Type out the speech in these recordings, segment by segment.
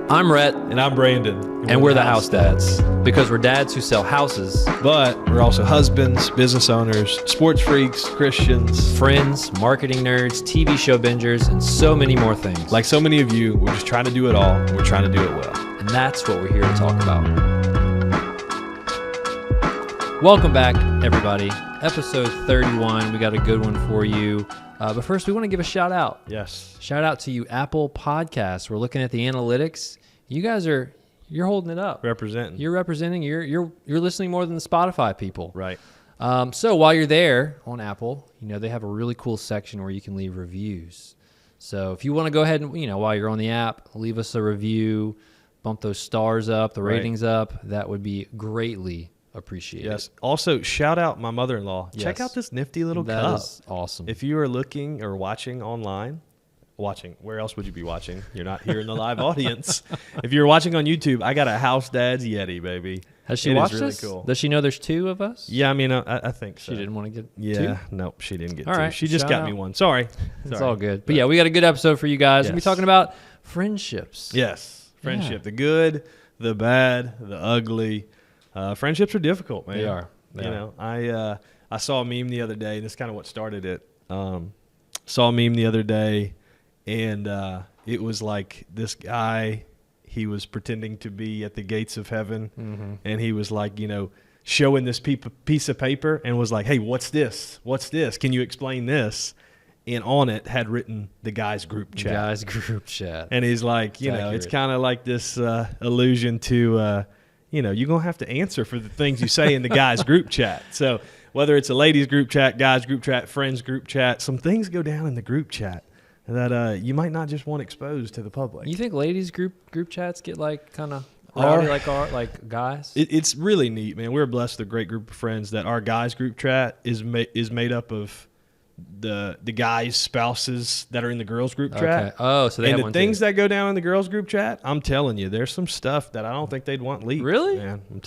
I'm Rhett. And I'm Brandon. And we're the House Dads. Because we're dads who sell houses. But we're also husbands, business owners, sports freaks, Christians, friends, marketing nerds, TV show bingers, and so many more things. Like so many of you, we're just trying to do it all. And we're trying to do it well. And that's what we're here to talk about. Welcome back, everybody. Episode 31. We got a good one for you. But first, we want to give a shout out. Yes. Shout out to you, Apple Podcasts. We're looking at the analytics. You guys you're holding it up. Representing. You're representing. You're listening more than the Spotify people. Right. So while you're there on Apple, they have a really cool section where you can leave reviews. So if you want to go ahead and, while you're on the app, leave us a review, bump those stars up, the ratings up, that would be greatly appreciated. Yes. Also, shout out my mother-in-law. Yes. Check out this nifty little cup. That is awesome. If you are looking or watching online, where else would you be watching? You're not here in the live audience. If you're watching on YouTube, I got a House Dad's Yeti, baby. Has she watched this? Cool. Does she know there's two of us? Yeah, I mean, I think so. She didn't want to get two? Yeah, nope, she didn't get all two. Right, she just got me one. Sorry. It's all good. But yeah, we got a good episode for you guys. Yes. We'll be talking about friendships. Yes, friendship. Yeah. The good, the bad, the ugly. Friendships are difficult, man. They are. I saw a meme the other day, and this is kind of what started it. Saw a meme the other day, and it was like this guy, he was pretending to be at the gates of heaven, and he was like, showing this piece of paper and was like, hey, what's this? What's this? Can you explain this? And on it had written the guys group chat. And he's like, it's kind of like this allusion to, you're going to have to answer for the things you say in the guys group chat. So whether it's a ladies group chat, guys group chat, friends group chat, some things go down in the group chat that you might not just want exposed to the public. You think ladies group chats get like kind of rowdy like guys? It's really neat, man. We're blessed with a great group of friends that our guys group chat is made up of the guys' spouses that are in the girls group chat. Oh, so they have one things that go down in the girls group chat, I'm telling you, there's some stuff that I don't think they'd want leaked. Really? Man, I'm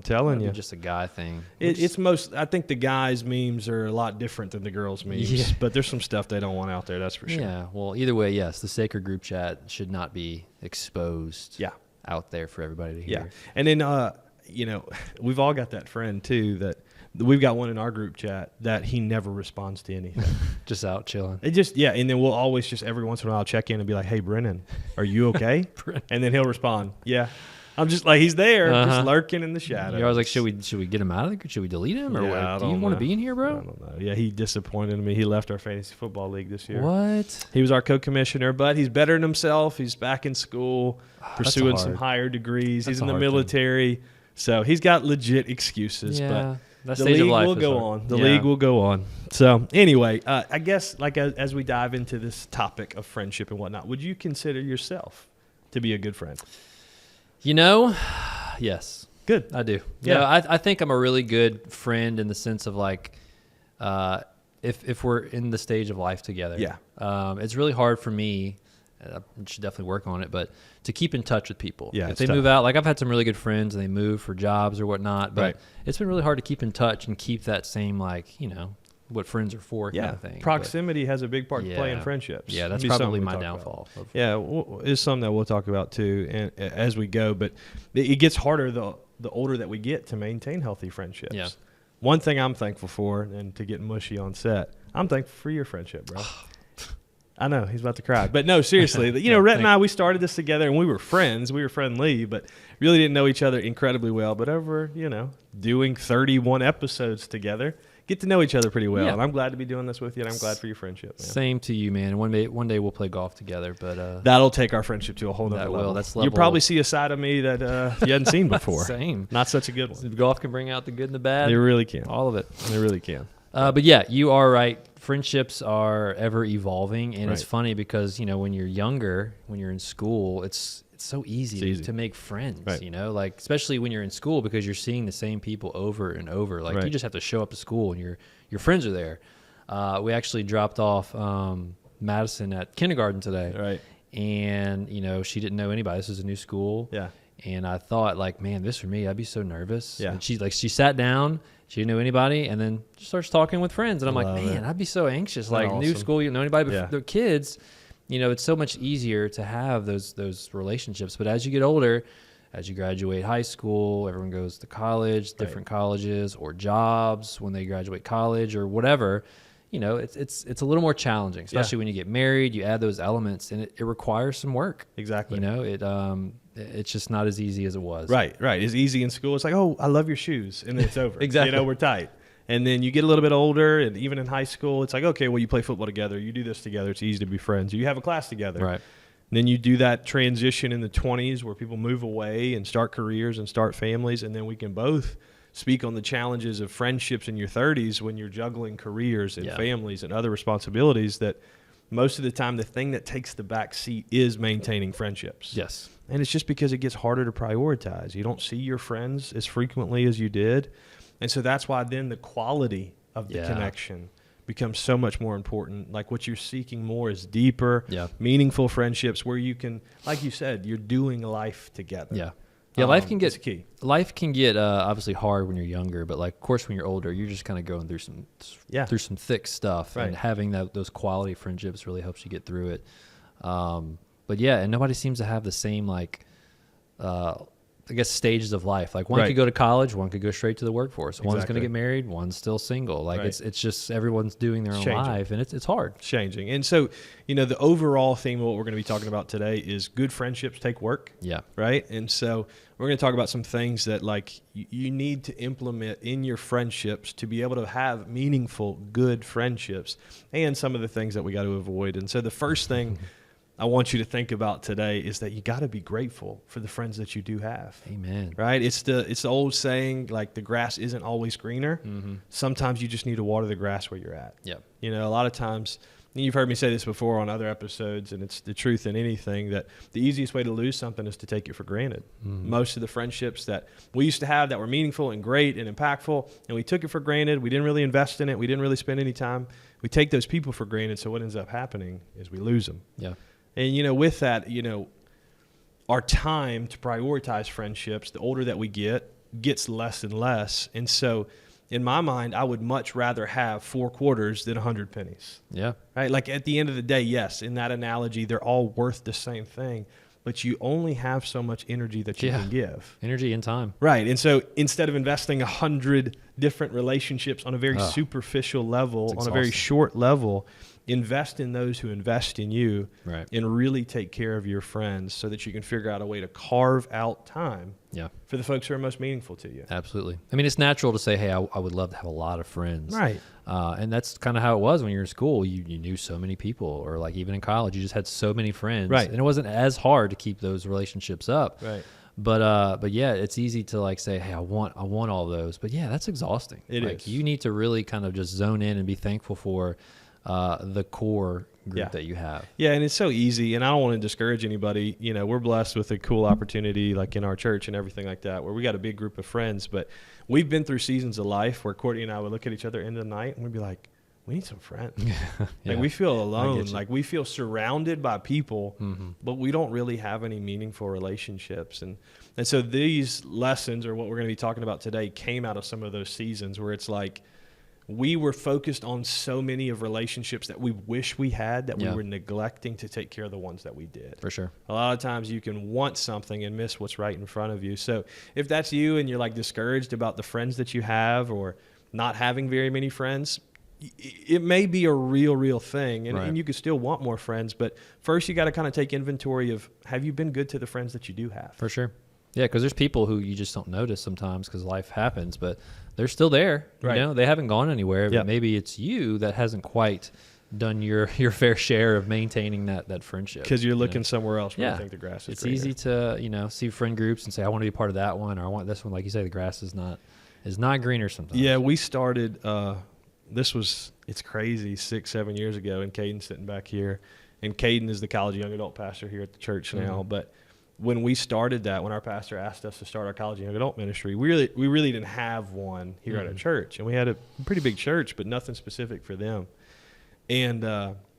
telling you. Just a guy thing. I think the guys' memes are a lot different than the girls' memes, but there's some stuff they don't want out there, that's for sure. Yeah, well, either way, yes, the sacred group chat should not be exposed out there for everybody to hear. Yeah, and then, we've all got that friend, too, that we've got one in our group chat that he never responds to anything. Just out chilling. And then we'll always just every once in a while check in and be like, hey, Brennan, are you okay? And then he'll respond, yeah. I'm just like, he's there, just lurking in the shadows. You're always like, should we get him out of the group? Should we delete him? Or what? Do you want to be in here, bro? I don't know. Yeah, he disappointed me. He left our fantasy football league this year. What? He was our co-commissioner, but he's bettering himself. He's back in school, pursuing some higher degrees. He's in the military. So he's got legit excuses. Yeah. But the league will go on. The league will go on. So anyway, I guess as we dive into this topic of friendship and whatnot, would you consider yourself to be a good friend? Yes. Good. I do. Yeah. I think I'm a really good friend in the sense of like, if we're in the stage of life together. Yeah. It's really hard for me. I should definitely work on it, but to keep in touch with people. Yeah, if they move out, like I've had some really good friends and they move for jobs or whatnot, but it's been really hard to keep in touch and keep that same what friends are for kind of thing. Proximity has a big part to play in friendships. Yeah, that's probably my downfall. It's something that we'll talk about too and as we go, but it gets harder the older that we get to maintain healthy friendships. Yeah. One thing I'm thankful for, and to get mushy on set, I'm thankful for your friendship, bro. I know, he's about to cry. But no, seriously, Rhett and I, we started this together, and we were friends. We were friendly, but really didn't know each other incredibly well. But over, doing 31 episodes together, get to know each other pretty well. Yeah. And I'm glad to be doing this with you, and I'm glad for your friendship, man. Same to you, man. And one day we'll play golf together. But that'll take our friendship to a whole nother level. You'll probably see a side of me that you hadn't seen before. Same. Not such a good one. Golf can bring out the good and the bad. They really can. All of it. They really can. But yeah, you are right. Friendships are ever evolving, and it's funny because when you're younger, when you're in school, it's so easy to make friends. Like especially when you're in school because you're seeing the same people over and over. Like you just have to show up to school and your friends are there. We actually dropped off Madison at kindergarten today, and she didn't know anybody. This is a new school, and I thought like, man, this for me, I'd be so nervous. And she sat down. She didn't know anybody, and then she starts talking with friends. And I'm like, man, I'd be so anxious. Like, new school, you don't know anybody. But the kids, it's so much easier to have those relationships. But as you get older, as you graduate high school, everyone goes to college, different colleges or jobs when they graduate college or whatever. It's a little more challenging, especially when you get married. You add those elements, and it requires some work. Exactly. It's just not as easy as it was. Right. It's easy in school. It's like, oh, I love your shoes, and then it's over. Exactly. We're tight. And then you get a little bit older, and even in high school, it's like, okay, well, you play football together, you do this together, it's easy to be friends. You have a class together. Right. And then you do that transition in the 20s where people move away and start careers and start families, and then we can both speak on the challenges of friendships in your 30s when you're juggling careers and families and other responsibilities, that most of the time the thing that takes the back seat is maintaining friendships. Yes. And it's just because it gets harder to prioritize. You don't see your friends as frequently as you did. And so that's why then the quality of the connection becomes so much more important. Like what you're seeking more is deeper, meaningful friendships where you can, like you said, you're doing life together. Yeah. Yeah, life can key. Life can get obviously hard when you're younger, but like of course when you're older, you're just kind of going through some thick stuff, and having those quality friendships really helps you get through it. But yeah, and nobody seems to have the same I guess stages of life. Like one could go to college, one could go straight to the workforce. One's going to get married, one's still single. Like it's just everyone's doing their own life, and it's hard. It's changing. And so, the overall theme of what we're going to be talking about today is good friendships take work. Yeah. Right? And so we're going to talk about some things that like you need to implement in your friendships to be able to have meaningful, good friendships, and some of the things that we got to avoid. And so the first thing I want you to think about today is that you got to be grateful for the friends that you do have. Amen. Right? It's the old saying, like the grass isn't always greener. Mm-hmm. Sometimes you just need to water the grass where you're at. Yep. A lot of times, and you've heard me say this before on other episodes, and it's the truth in anything, that the easiest way to lose something is to take it for granted. Mm-hmm. Most of the friendships that we used to have that were meaningful and great and impactful, and we took it for granted. We didn't really invest in it. We didn't really spend any time. We take those people for granted. So what ends up happening is we lose them. Yeah. And, with that, our time to prioritize friendships, the older that we get, gets less and less. And so in my mind, I would much rather have 4 quarters than 100 pennies. Yeah. Right? Like at the end of the day, yes, in that analogy, they're all worth the same thing, but you only have so much energy that you can give. Energy and time. Right. And so instead of investing 100 different relationships on a very superficial level, on a very short level, invest in those who invest in you, and really take care of your friends so that you can figure out a way to carve out time for the folks who are most meaningful to you. Absolutely. I mean, it's natural to say, hey, I would love to have a lot of friends. Right. And that's kind of how it was when you were in school. You knew so many people, or like even in college, you just had so many friends. Right. And it wasn't as hard to keep those relationships up. Right. But yeah, it's easy to like say, hey, I want all those. But yeah, that's exhausting. It is. You need to really kind of just zone in and be thankful for the core group that you have. Yeah, and it's so easy, and I don't want to discourage anybody. We're blessed with a cool opportunity like in our church and everything like that, where we got a big group of friends, but we've been through seasons of life where Courtney and I would look at each other in the night and we'd be like, we need some friends. Like we feel alone, like we feel surrounded by people, but we don't really have any meaningful relationships. And so these lessons, or what we're going to be talking about today, came out of some of those seasons where it's like, we were focused on so many of relationships that we wish we had that we were neglecting to take care of the ones that we did. For sure. A lot of times you can want something and miss what's right in front of you. So if that's you and you're like discouraged about the friends that you have or not having very many friends, it may be a real thing. And you could still want more friends. But first you got to kind of take inventory of, have you been good to the friends that you do have? For sure. Yeah, because there's people who you just don't notice sometimes because life happens, but they're still there. You they haven't gone anywhere, but maybe it's you that hasn't quite done your fair share of maintaining that friendship. Because you're looking somewhere else where you think the grass is greener. It's easy to, see friend groups and say, I want to be a part of that one, or I want this one. Like you say, the grass is not greener sometimes. Yeah, we started, it's crazy, 6-7 years ago, and Caden's sitting back here. And Caden is the college young adult pastor here at the church now, but when we started that, when our pastor asked us to start our college and young adult ministry, we really didn't have one here at our church. And we had a pretty big church, but nothing specific for them. And,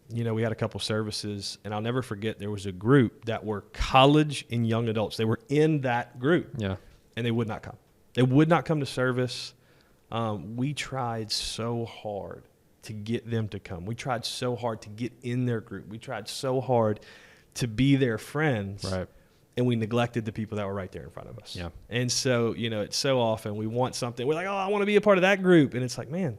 we had a couple services, and I'll never forget there was a group that were college and young adults. They were in that group. Yeah. And they would not come. They would not come to service. We tried so hard to get them to come. We tried so hard to get in their group. We tried so hard to be their friends. Right. And we neglected the people that were right there in front of us. Yeah. And so, it's so often we want something. We're like, oh, I want to be a part of that group. And it's like, man,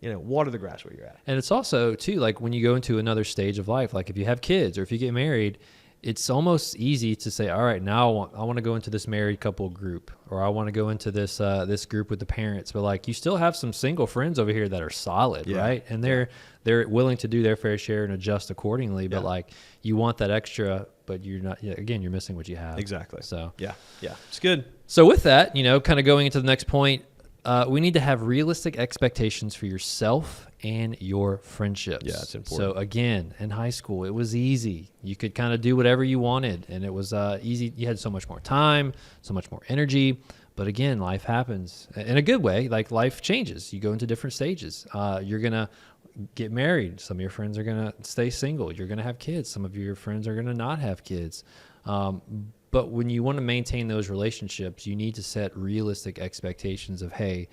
water the grass where you're at. And it's also, too, like when you go into another stage of life, like if you have kids or if you get married, it's almost easy to say, all right, now I want to go into this married couple group, or I want to go into this this group with the parents. But like you still have some single friends over here that are solid, right? And they're willing to do their fair share and adjust accordingly. But like you want that extra, but you're not. Again, you're missing what you have. Exactly. So yeah, it's good. So with that, kind of going into the next point, we need to have realistic expectations for yourself and your friendships. Yeah, it's important. So again, in high school, it was easy. You could kind of do whatever you wanted, and it was easy. You had so much more time, so much more energy. But again, life happens in a good way. Like life changes. You go into different stages. You're going to get married. Some of your friends are going to stay single. You're going to have kids. Some of your friends are going to not have kids. But when you want to maintain those relationships, you need to set realistic expectations of, hey,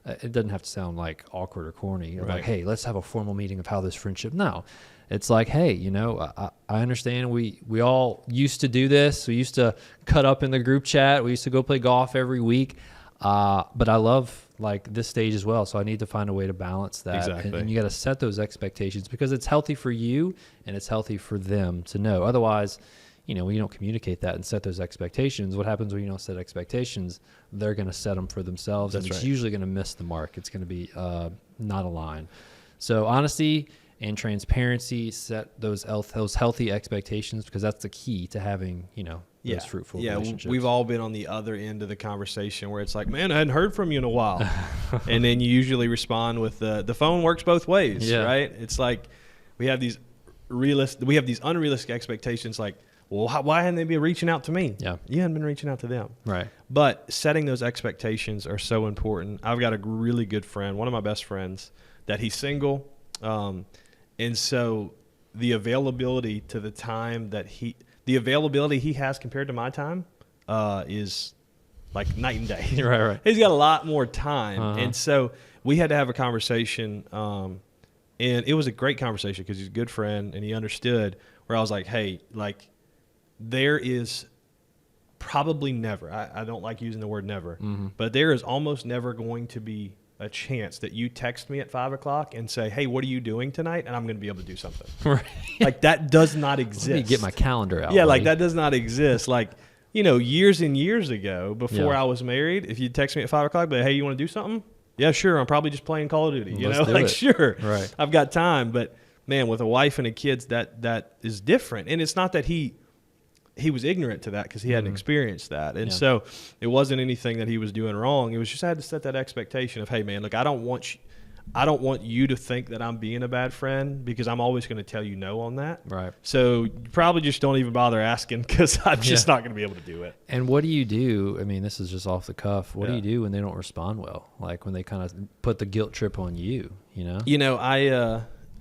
it doesn't have to sound like awkward or corny. Right. Like, hey, let's have a formal meeting of how this friendship. No, it's like, hey, I understand we all used to do this. We used to cut up in the group chat. We used to go play golf every week. But I love like this stage as well. So I need to find a way to balance that. Exactly. And you got to set those expectations because it's healthy for you and it's healthy for them to know. Otherwise, when you don't communicate that and set those expectations, what happens when you don't set expectations? They're going to set them for themselves. That's and it's right. usually going to miss the mark. It's going to be not aligned. So honesty and transparency, set those healthy expectations because that's the key to having, those fruitful relationships. We've all been on the other end of the conversation where it's like, man, I hadn't heard from you in a while. And then you usually respond with the phone works both ways, right? It's like we have these unrealistic expectations like, well, why hadn't they been reaching out to me? Yeah. You hadn't been reaching out to them. Right. But setting those expectations are so important. I've got a really good friend, one of my best friends, that he's single. And so the availability to the time the availability he has compared to my time is like night and day. Right. He's got a lot more time. Uh-huh. And so we had to have a conversation. And it was a great conversation because he's a good friend and he understood where I was like, hey, like, there is probably never, I don't like using the word never, but there is almost never going to be a chance that you text me at 5:00 and say, hey, what are you doing tonight? And I'm going to be able to do something. Right. Like that does not exist. Let me get my calendar out. Yeah, like that does not exist. Like, years and years ago before I was married, if you text me at 5:00, but hey, you want to do something? Yeah, sure. I'm probably just playing Call of Duty. Sure. Right. I've got time. But man, with a wife and a kids, that is different. And it's not that he was ignorant to that because he hadn't experienced that. And so it wasn't anything that he was doing wrong. It was just I had to set that expectation of, hey, man, look, I don't want you to think that I'm being a bad friend because I'm always going to tell you no on that. Right. So you probably just don't even bother asking because I'm just not going to be able to do it. And what do you do? I mean, this is just off the cuff. What do you do when they don't respond well? Like when they kind of put the guilt trip on you,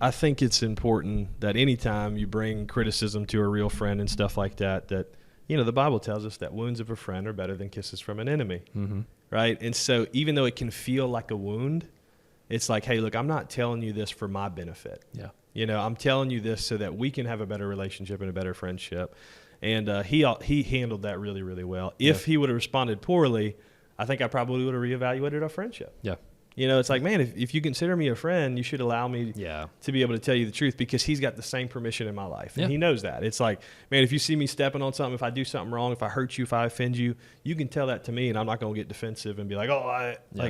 I think it's important that anytime you bring criticism to a real friend and stuff like that, the Bible tells us that wounds of a friend are better than kisses from an enemy, right? And so even though it can feel like a wound, it's like, hey, look, I'm not telling you this for my benefit. Yeah. I'm telling you this so that we can have a better relationship and a better friendship. And he handled that really, really well. If he would have responded poorly, I think I probably would have reevaluated our friendship. Yeah. It's like, man, if you consider me a friend, you should allow me to be able to tell you the truth because he's got the same permission in my life. And he knows that. It's like, man, if you see me stepping on something, if I do something wrong, if I hurt you, if I offend you, you can tell that to me and I'm not going to get defensive and be like,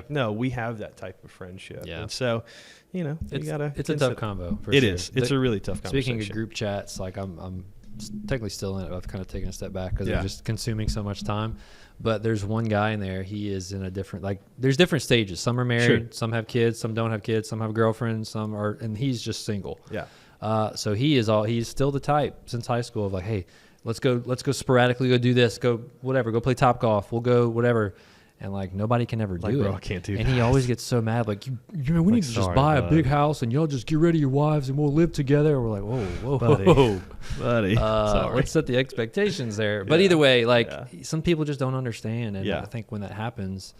no, we have that type of friendship. Yeah. And so, it's a tough combo. It is. It's a really tough conversation. Speaking of group chats, like I'm technically still in it. I've kind of taken a step back because they're just consuming so much time. But there's one guy in there. He is in a different, there's different stages. Some are married, some have kids, some don't have kids, some have girlfriends, and he's just single. Yeah. So he's still the type since high school of like, hey, let's go sporadically, go do this, go whatever, go play Topgolf, we'll go whatever. And nobody can ever do it. I can't do that. And he always gets so mad. Like, we need to just buy a big house and y'all just get rid of your wives and we'll live together. We're like, whoa, buddy. Sorry. Let's set the expectations there. But either way, some people just don't understand. And I think when that happens,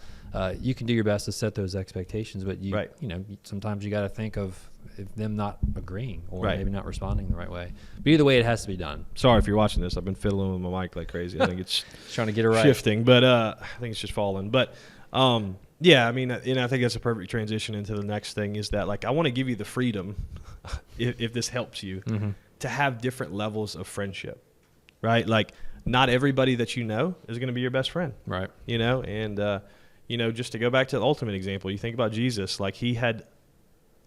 you can do your best to set those expectations, but Right. Sometimes you got to think of them not agreeing or Right. maybe not responding the right way. But either way, it has to be done. Sorry if you're watching this. I've been fiddling with my mic like crazy. I think it's Trying to get it right. shifting, but I think it's just falling. But yeah, I mean, and I think that's a perfect transition into the next thing is that, like, I want to give you the freedom, if this helps you, to have different levels of friendship, right? Like, not everybody that you know is going to be your best friend, Right. and just to go back to the ultimate example, you think about Jesus, like he had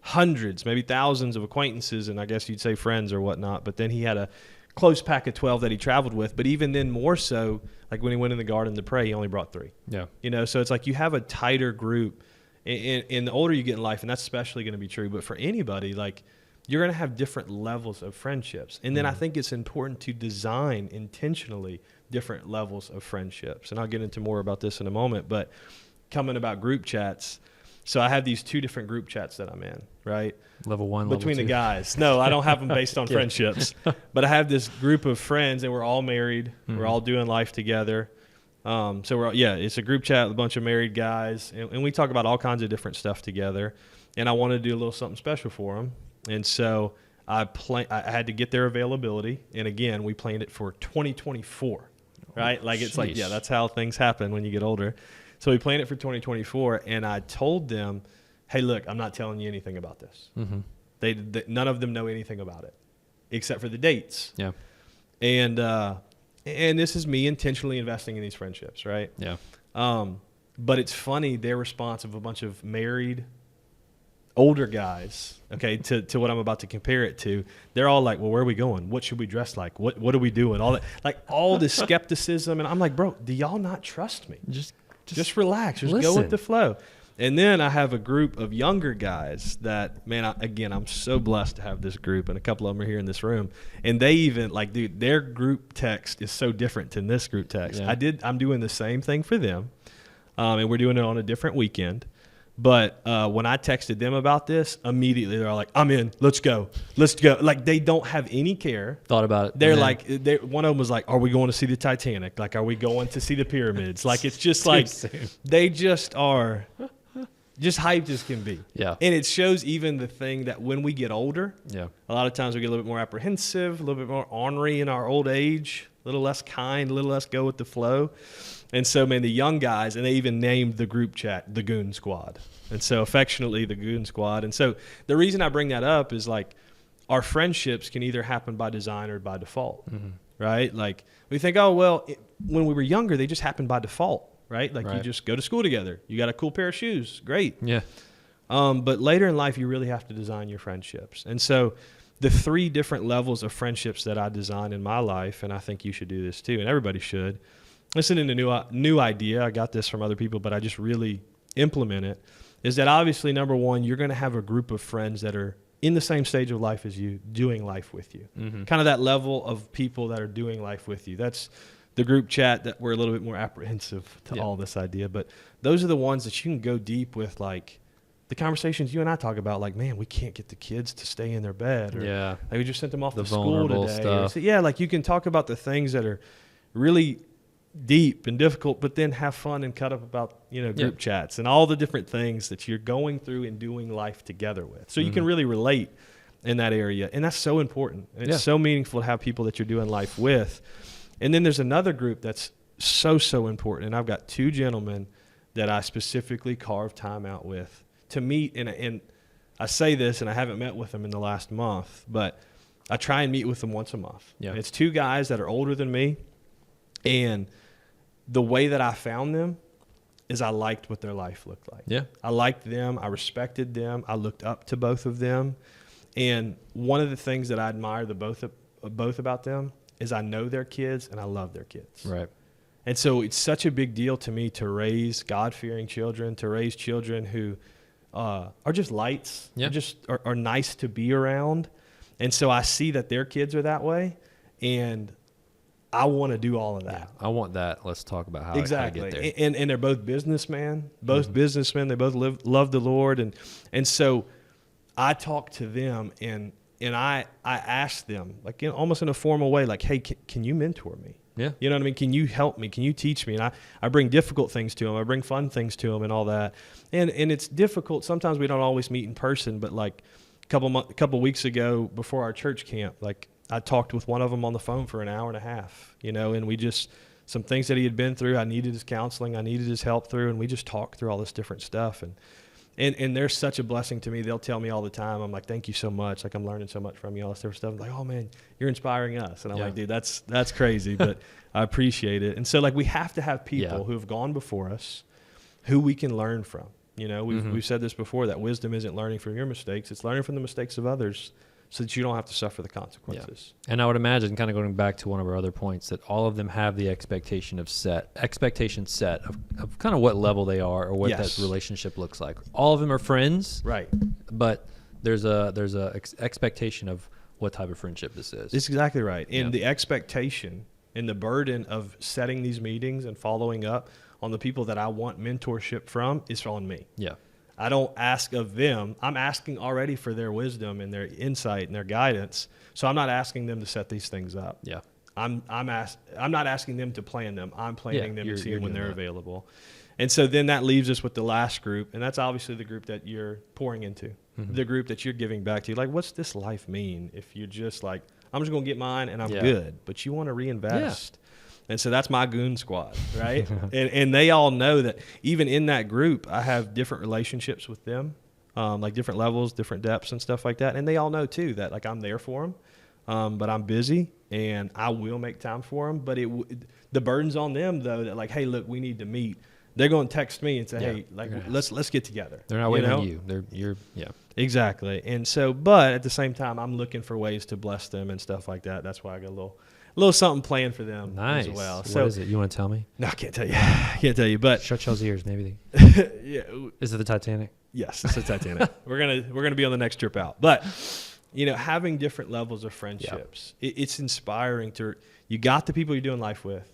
hundreds, maybe thousands of acquaintances, and I guess you'd say friends or whatnot, but then he had a close pack of 12 that he traveled with. But even then, more so, like when he went in the garden to pray, he only brought 3. Yeah. So it's like you have a tighter group, and the older you get in life, and that's especially going to be true, but for anybody, like, you're going to have different levels of friendships. And then I think it's important to design intentionally different levels of friendships. And I'll get into more about this in a moment, but coming about group chats, so I have these 2 different group chats that I'm in, right? Level 1, Between level 2. the guys. No, I don't have them based on friendships. But I have this group of friends, and we're all married. We're all doing life together. So it's a group chat with a bunch of married guys, and we talk about all kinds of different stuff together. And I wanted to do a little something special for them. And so I had to get their availability. And again, we planned it for 2024, right? Like, it's like, that's how things happen when you get older. So we planned it for 2024, and I told them, hey, look, I'm not telling you anything about this. They none of them know anything about it except for the dates. Yeah. And this is me intentionally investing in these friendships, right? Yeah. But it's funny, their response of a bunch of married older guys, okay, to what I'm about to compare it to, they're all like, well, where are we going? What should we dress like? What are we doing? All that, like, all this skepticism. And I'm like, bro, do y'all not trust me? Just relax. Just go with the flow. And then I have a group of younger guys that, man, I'm so blessed to have this group, and a couple of them are here in this room. And they even, like, dude, their group text is so different than this group text. Yeah. I'm doing the same thing for them, and we're doing it on a different weekend. But when I texted them about this, immediately they're all like, I'm in. Let's go. Like, they don't have any care. Thought about it. They're like, one of them was like, are we going to see the Titanic? Like, are we going to see the pyramids? Like, it's just like, they just are just hyped as can be. Yeah. And it shows even the thing that when we get older, Yeah. a lot of times we get a little bit more apprehensive, a little bit more ornery in our old age, a little less kind, a little less go with the flow. And so, man, the young guys, and they even named the group chat the Goon Squad. And so, affectionately, the Goon Squad. And so, the reason I bring that up is, like, our friendships can either happen by design or by default, right? Like, we think, oh, well, when we were younger, they just happened by default, right? Like, you just go to school together. You got a cool pair of shoes. Great. Yeah. But later in life, you really have to design your friendships. And so, the 3 different levels of friendships that I design in my life, and I think you should do this too, and everybody should. Listen to a new idea. I got this from other people, but I just really implement it, is that obviously, number one, you're going to have a group of friends that are in the same stage of life as you, doing life with you. Kind of that level of people that are doing life with you. That's the group chat that we're a little bit more apprehensive to all this idea. But those are the ones that you can go deep with, like the conversations you and I talk about, like, man, we can't get the kids to stay in their bed. Or, like, we just sent them off to school today. Stuff. Like, you can talk about the things that are really deep and difficult, but then have fun and cut up about, group chats and all the different things that you're going through and doing life together with. So you can really relate in that area. And that's so important. And it's so meaningful to have people that you're doing life with. And then there's another group that's so important. And I've got 2 gentlemen that I specifically carved time out with to meet. And I say this, and I haven't met with them in the last month, but I try and meet with them once a month. Yeah. And it's 2 guys that are older than me. And the way that I found them is I liked what their life looked like. Yeah. I liked them. I respected them. I looked up to both of them. And one of the things that I admire both about them is I know their kids and I love their kids. Right. And so it's such a big deal to me to raise God-fearing children, to raise children who are just lights, just are nice to be around. And so I see that their kids are that way, and I want to do all of that. Yeah, I want that. Let's talk about how I get there. And they're both businessmen. Businessmen. They both love the Lord. And so I talk to them, and I ask them, like, almost in a formal way, like, hey, can you mentor me? Yeah. You know what I mean? Can you help me? Can you teach me? And I bring difficult things to them. I bring fun things to them and all that. And it's difficult. Sometimes we don't always meet in person, but like a couple weeks ago before our church camp, like I talked with one of them on the phone for an hour and a half, you know, and we just, some things that he had been through, I needed his counseling, I needed his help through, and we just talked through all this different stuff. And they're such a blessing to me. They'll tell me all the time, I'm like, thank you so much. Like, I'm learning so much from you, all this different stuff. I'm like, oh man, you're inspiring us. And I'm like, dude, that's crazy, but I appreciate it. And so like, we have to have people who have gone before us who we can learn from. You know, we've said this before, that wisdom isn't learning from your mistakes. It's learning from the mistakes of others so that you don't have to suffer the consequences. Yeah. And I would imagine, kind of going back to one of our other points, that all of them have the expectation set of kind of what level they are or what that relationship looks like. All of them are friends. Right. But there's a expectation of what type of friendship this is. It's exactly right. And the expectation and the burden of setting these meetings and following up on the people that I want mentorship from is on me. Yeah. I don't ask of them. I'm asking already for their wisdom and their insight and their guidance. So I'm not asking them to set these things up. Yeah. I'm not asking them to plan them. I'm planning them to see when they're available. And so then that leaves us with the last group, and that's obviously the group that you're pouring into, the group that you're giving back to. Like, what's this life mean if you're just like, I'm just going to get mine and I'm good, but you want to reinvest. And so that's my goon squad, right? and they all know that even in that group, I have different relationships with them, like different levels, different depths and stuff like that. And they all know too that like I'm there for them, but I'm busy and I will make time for them. But the burden's on them though, that like, hey, look, we need to meet. They're going to text me and say, hey, like let's get together. They're not waiting on you. Exactly. And so, but at the same time, I'm looking for ways to bless them and stuff like that. That's why I got a little something planned for them as well. What is it? You want to tell me? No, I can't tell you. I can't tell you. But shut y'all's ears, maybe. Is it the Titanic? Yes, it's the Titanic. We're gonna be on the next trip out. But you know, having different levels of friendships, it's inspiring. You got the people you're doing life with.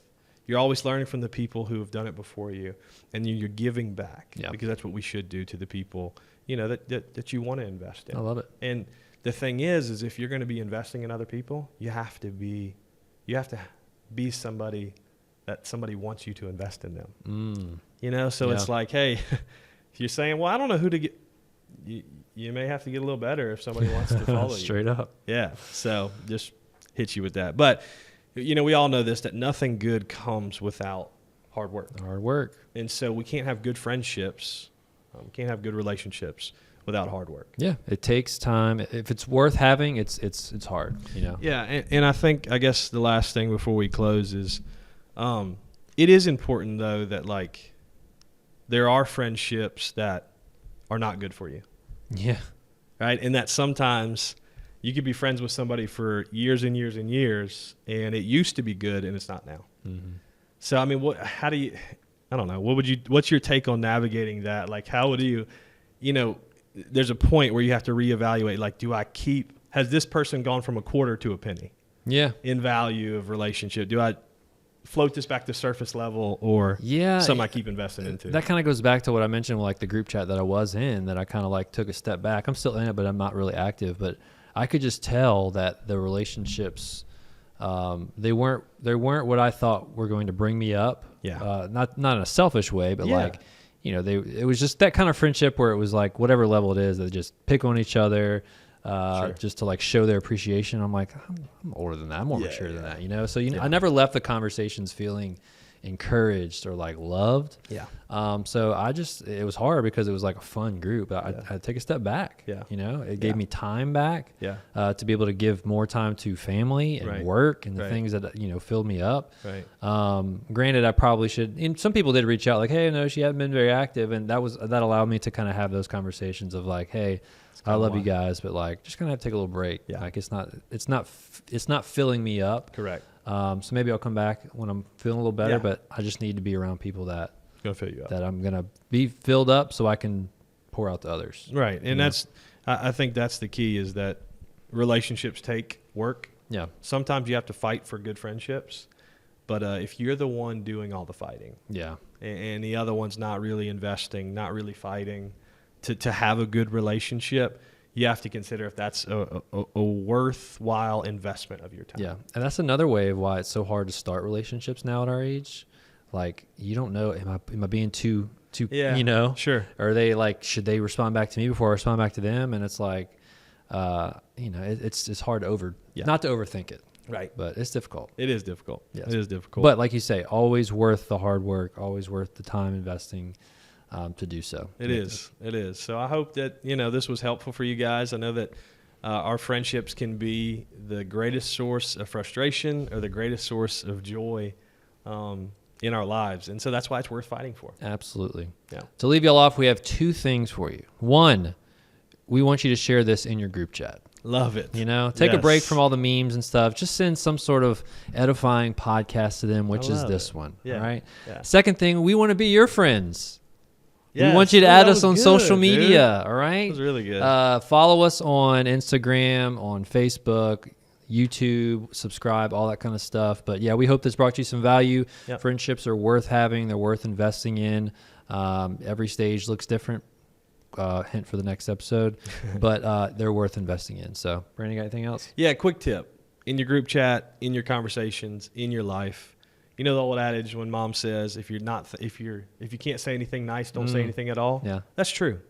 You're always learning from the people who have done it before you, and you're giving back because that's what we should do to the people that you want to invest in. I love it. And the thing is if you're going to be investing in other people, you have to be somebody that somebody wants you to invest in them. You know, so it's like, hey, if you're saying, well, I don't know who to get, you may have to get a little better if somebody wants to follow you. Straight up. Yeah. So just hit you with that. But, you know, we all know this, that nothing good comes without hard work. Hard work. And so we can't have good friendships, can't have good relationships without hard work. Yeah, it takes time. If it's worth having, it's hard, you know. Yeah, and I guess the last thing before we close is, it is important though that like there are friendships that are not good for you. Yeah. Right, and that sometimes you could be friends with somebody for years and years and years, and it used to be good, and it's not now. Mm-hmm. So I mean, I don't know. What's your take on navigating that? Like, how would you know? There's a point where you have to reevaluate, like, has this person gone from a quarter to a penny? Yeah. In value of relationship? Do I float this back to surface level or something I keep investing into? That kind of goes back to what I mentioned with like the group chat that I was in, that I kind of like took a step back. I'm still in it, but I'm not really active. But I could just tell that the relationships, they weren't what I thought were going to bring me up. Yeah. Not in a selfish way, but like, you know, it was just that kind of friendship where it was like whatever level it is, they just pick on each other, just to like show their appreciation. I'm like, I'm older than that. I'm more mature than that, you know? So, I never left the conversations feeling encouraged or like loved. Yeah. So it was hard because it was like a fun group. I had to take a step back. Yeah. You know, it gave me time back. Yeah. To be able to give more time to family and work and the things that, filled me up. Right. Granted, I probably should, and some people did reach out like, hey, no, she hadn't been very active. And that allowed me to kind of have those conversations of like, hey, I love you guys, but like, just gonna have to take a little break. Yeah. Like it's not filling me up. Correct. So maybe I'll come back when I'm feeling a little better, but I just need to be around people that gonna fill you up, that I'm gonna be filled up so I can pour out to others. Right. And I think that's the key, is that relationships take work. Yeah. Sometimes you have to fight for good friendships, but if you're the one doing all the fighting, and the other one's not really investing, not really fighting to have a good relationship, you have to consider if that's a worthwhile investment of your time. Yeah. And that's another way of why it's so hard to start relationships now at our age. Like, you don't know, am I being too, you know? Sure. Or are they like, should they respond back to me before I respond back to them? And it's like, you know, it's hard to not to overthink it. Right. But it's difficult. It is difficult. Yes. It is difficult. But like you say, always worth the hard work, always worth the time investing to do so. It is. It is. So I hope that, you know, this was helpful for you guys. I know that our friendships can be the greatest source of frustration or the greatest source of joy in our lives. And so that's why it's worth fighting for. Absolutely. Yeah. To leave y'all off, we have 2 things for you. 1, we want you to share this in your group chat. Love it. You know, take a break from all the memes and stuff. Just send some sort of edifying podcast to them, which is this one. Yeah. All right. Yeah. Second thing, we want to be your friends. Yes. We want you to add us on good, social media. Dude. All right. That was really good. Follow us on Instagram, on Facebook, YouTube, subscribe, all that kind of stuff. But yeah, we hope this brought you some value. Yep. Friendships are worth having. They're worth investing in. Every stage looks different. Hint for the next episode, but they're worth investing in. So, Brandon, got anything else? Yeah, quick tip. In your group chat, in your conversations, in your life, you know the old adage when mom says, if you can't say anything nice, don't say anything at all. Yeah. That's true.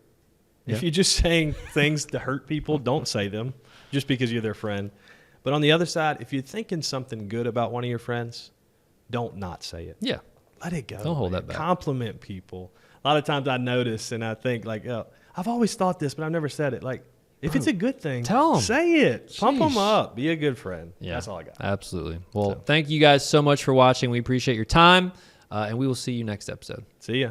Yeah. If you're just saying things to hurt people, don't say them just because you're their friend. But on the other side, if you're thinking something good about one of your friends, don't not say it. Yeah. Let it go. Don't hold that back. Compliment people. A lot of times I notice and I think like, oh, I've always thought this, but I've never said it. Like, if it's a good thing, tell them. Say it. Pump them up. Be a good friend. Yeah. That's all I got. Absolutely. Well, thank you guys so much for watching. We appreciate your time, and we will see you next episode. See ya.